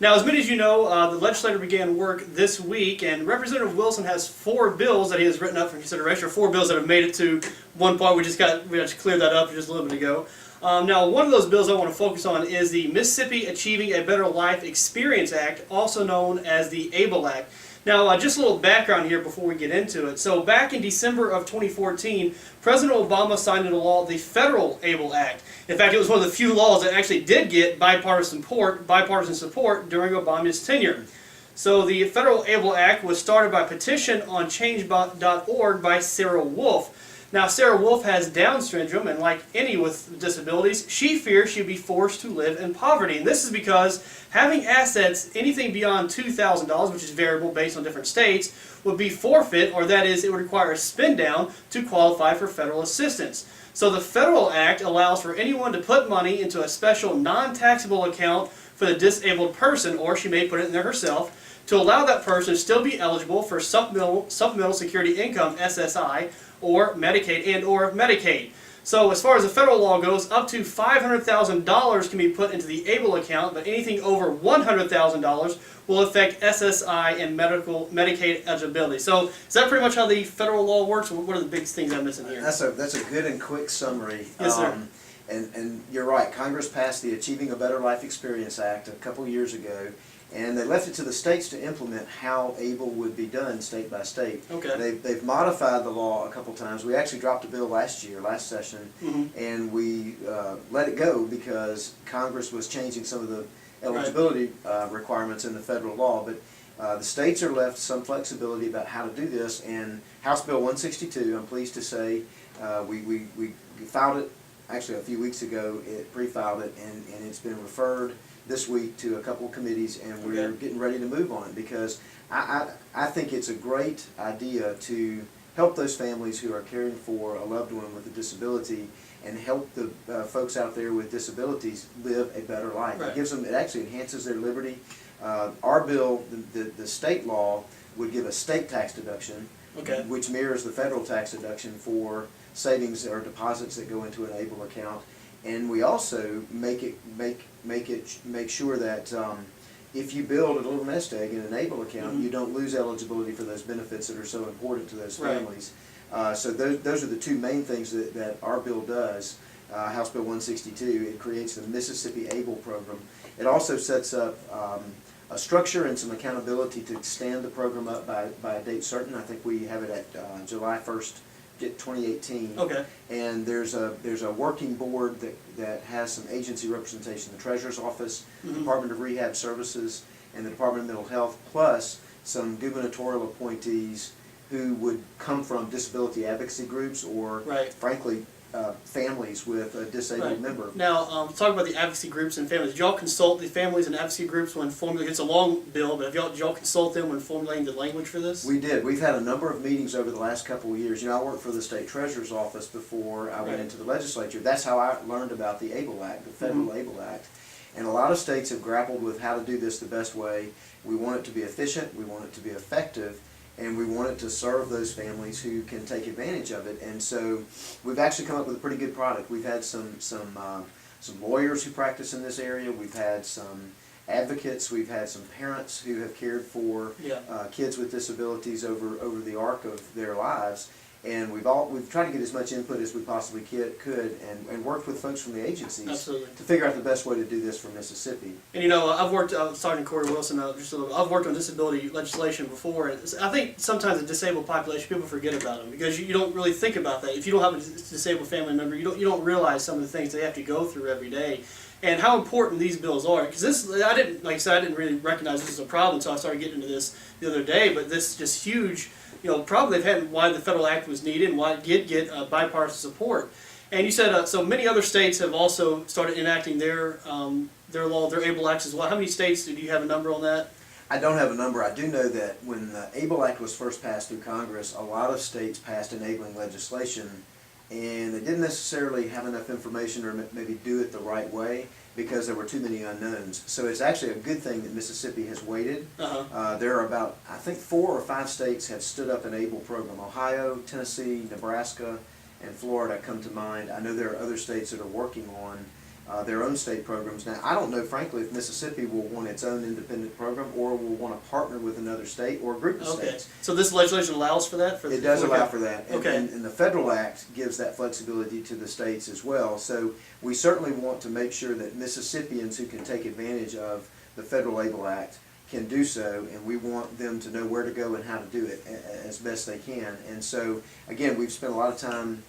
Now, as many as you know, the legislature began work this week, and Representative Wilson has 4 bills that he has written up for consideration, or 4 bills that have made it to one part. We actually cleared that up just a little bit ago. Now, one of those bills I want to focus on is the Mississippi Achieving a Better Life Experience Act, also known as the ABLE Act. Now, just a little background here before we get into it. So, back in December of 2014, President Obama signed into law the Federal ABLE Act. In fact, it was one of the few laws that actually did get bipartisan support during Obama's tenure. So, the Federal ABLE Act was started by petition on change.org by Sarah Wolf. Now, Sarah Wolf has Down syndrome, and like any with disabilities, she fears she'll be forced to live in poverty. And this is because having assets anything beyond $2,000, which is variable based on different states, would be forfeit, or that is, it would require a spend down to qualify for federal assistance. So the Federal Act allows for anyone to put money into a special non-taxable account for the disabled person, or she may put it in there herself, to allow that person to still be eligible for Supplemental Security Income, SSI, or Medicaid and or Medicaid. So as far as the federal law goes, up to $500,000 can be put into the ABLE account, but anything over $100,000 will affect SSI and Medicaid eligibility. So is that pretty much how the federal law works? What are the big things I'm missing here? That's a good and quick summary. Yes, sir. And you're right, Congress passed the Achieving a Better Life Experience Act a couple years ago, and they left it to the states to implement how ABLE would be done state by state. Okay. They've modified the law a couple times. We actually dropped a bill last session, and we let it go because Congress was changing some of the eligibility requirements in the federal law. But the states are left some flexibility about how to do this, and House Bill 162, I'm pleased to say, we filed it actually a few weeks ago. It pre-filed it, and it's been referred this week to a couple of committees, and we're getting ready to move on it because I think it's a great idea to help those families who are caring for a loved one with a disability and help the folks out there with disabilities live a better life. Right. It actually enhances their liberty. Our bill, the state law, would give a state tax deduction, which mirrors the federal tax deduction for savings or deposits that go into an ABLE account. And we also make sure that if you build a little nest egg in an ABLE account, you don't lose eligibility for those benefits that are so important to those families. So those are the two main things that our bill does. House Bill 162, it creates the Mississippi ABLE program. It also sets up a structure and some accountability to stand the program up by a date certain. I think we have it at July 1st. 2018. Okay. And there's a working board that has some agency representation, the Treasurer's Office, Department of Rehab Services, and the Department of Mental Health, plus some gubernatorial appointees who would come from disability advocacy groups or, frankly, families with a disabled member. Now, talk about the advocacy groups and families. Did y'all consult the families and advocacy groups when formulating? It's a long bill, but did y'all consult them when formulating the language for this? We did. We've had a number of meetings over the last couple of years. You know, I worked for the State Treasurer's Office before I went into the legislature. That's how I learned about the ABLE Act, the Federal ABLE Act. And a lot of states have grappled with how to do this the best way. We want it to be efficient, we want it to be effective, and we want it to serve those families who can take advantage of it. And so we've actually come up with a pretty good product. We've had some lawyers who practice in this area. We've had some advocates. We've had some parents who have cared for kids with disabilities over the arc of their lives. And we've tried to get as much input as we possibly could and worked with folks from the agencies to figure out the best way to do this for Mississippi. And you know, I was talking to Cory Wilson just a little. I've worked on disability legislation before, and I think sometimes the disabled population, people forget about them because you don't really think about that. If you don't have a disabled family member, you don't realize some of the things they have to go through every day, and how important these bills are. Because this, I didn't really recognize this as a problem until I started getting into this the other day. But this is just huge. Problem they've had, why the Federal Act was needed and why it did get bipartisan support. And you said so many other states have also started enacting their law, their ABLE Acts as well. How many states, do you have a number on that? I don't have a number. I do know that when the ABLE Act was first passed through Congress, a lot of states passed enabling legislation, and they didn't necessarily have enough information or maybe do it the right way because there were too many unknowns. So it's actually a good thing that Mississippi has waited. There are about, I think, 4 or 5 states have stood up an ABLE program. Ohio, Tennessee, Nebraska, and Florida come to mind. I know there are other states that are working on their own state programs. Now, I don't know, frankly, if Mississippi will want its own independent program or will want to partner with another state or a group of states. So this legislation allows for that? It does allow for that. Okay. And the Federal Act gives that flexibility to the states as well. So we certainly want to make sure that Mississippians who can take advantage of the Federal ABLE Act can do so, and we want them to know where to go and how to do it as best they can. And so, again, we've spent a lot of time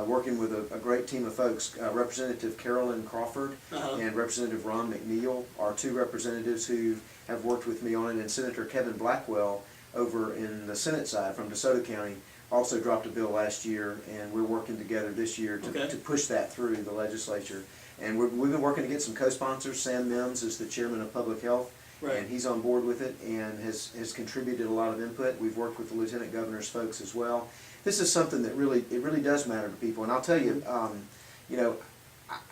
working with a great team of folks. Representative Carolyn Crawford and Representative Ron McNeil are two representatives who have worked with me on it, and Senator Kevin Blackwell over in the Senate side from DeSoto County also dropped a bill last year, and we're working together this year to push that through the legislature. And we've been working to get some co-sponsors. Sam Mims is the chairman of Public Health, and he's on board with it and has contributed a lot of input. We've worked with the Lieutenant Governor's folks as well. This is something that really does matter to people. And I'll tell you, you know,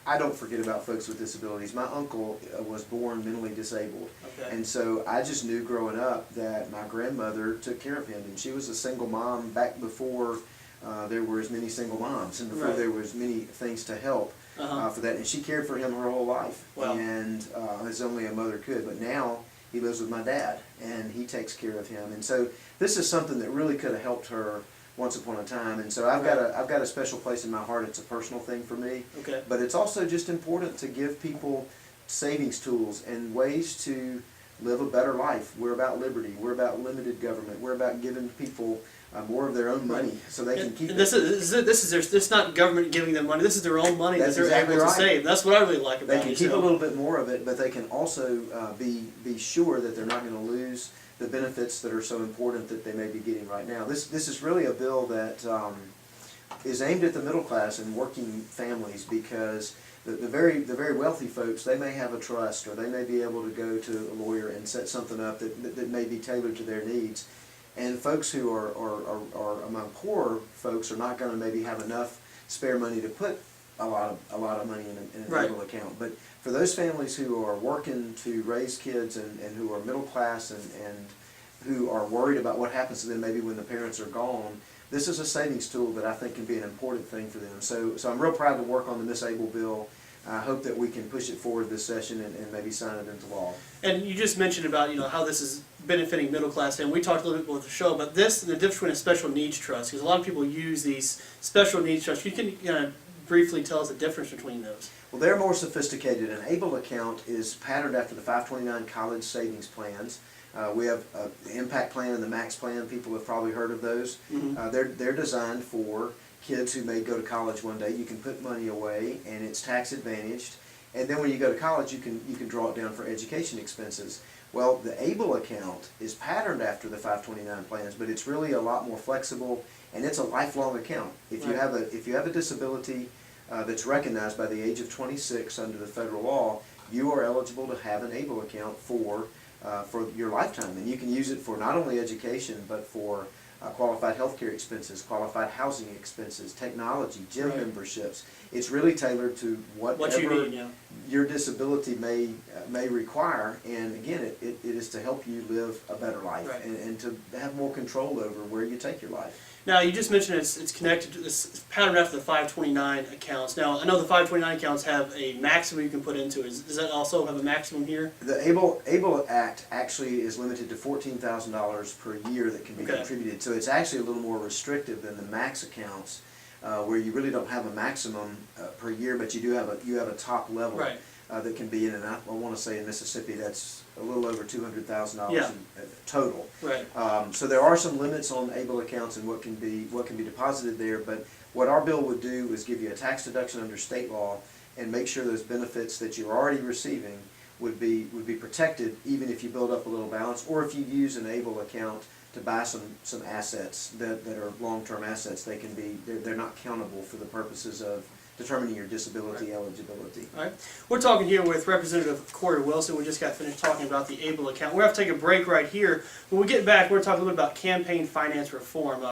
I don't forget about folks with disabilities. My uncle was born mentally disabled, and so I just knew growing up that my grandmother took care of him, and she was a single mom back before there were as many single moms and before there was many things to help for that. And she cared for him her whole life, and as only a mother could. But now he lives with my dad, and he takes care of him. And so this is something that really could have helped her once upon a time, and so I've got a special place in my heart. It's a personal thing for me, but it's also just important to give people savings tools and ways to live a better life. We're about liberty. We're about limited government. We're about giving people more of their own money so they can keep it. They can keep a little bit more of it, but they can also be sure that they're not going to lose the benefits that are so important that they may be getting right now. This is really a bill that is aimed at the middle class and working families, because the very wealthy folks, they may have a trust, or they may be able to go to a lawyer and set something up that may be tailored to their needs. And folks who are among poorer folks are not going to maybe have enough spare money to put a lot of money in an ABLE account. But for those families who are working to raise kids and who are middle class and who are worried about what happens to them maybe when the parents are gone, this is a savings tool that I think can be an important thing for them. So I'm real proud to work on the Miss ABLE bill. I hope that we can push it forward this session and maybe sign it into law. And you just mentioned about how this is benefiting middle class, and we talked a little bit about the show, but the difference between a special needs trust, because a lot of people use these special needs trusts. You can briefly tell us the difference between those. Well, they're more sophisticated. An ABLE account is patterned after the 529 college savings plans. We have the Impact Plan and the Max Plan. People have probably heard of those. They're designed for kids who may go to college one day. You can put money away, and it's tax advantaged. And then when you go to college, you can draw it down for education expenses. Well, the ABLE account is patterned after the 529 plans, but it's really a lot more flexible, and it's a lifelong account. If you have a disability that's recognized by the age of 26 under the federal law, you are eligible to have an ABLE account for your lifetime, and you can use it for not only education but for qualified health care expenses, qualified housing expenses, technology, gym memberships. It's really tailored to whatever you need, your disability may require, and again, it is to help you live a better life and to have more control over where you take your life. Now, you just mentioned it's connected to this pattern after the 529 accounts. Now, I know the 529 accounts have a maximum you can put into it. Does that also have a maximum here? The ABLE Act actually is limited to $14,000 per year that can be contributed. So it's actually a little more restrictive than the max accounts, where you really don't have a maximum per year, but you have a top level that can be in. And I want to say in Mississippi that's a little over $200,000 total. So there are some limits on ABLE accounts and what can be deposited there. But what our bill would do is give you a tax deduction under state law and make sure those benefits that you're already receiving would be protected, even if you build up a little balance, or if you use an ABLE account to buy some assets that are long-term assets. They're not countable for the purposes of determining your disability eligibility. All right. We're talking here with Representative Cory Wilson. We just got finished talking about the ABLE account. We're going to have to take a break right here. When we get back, we're going to talk a little bit about campaign finance reform.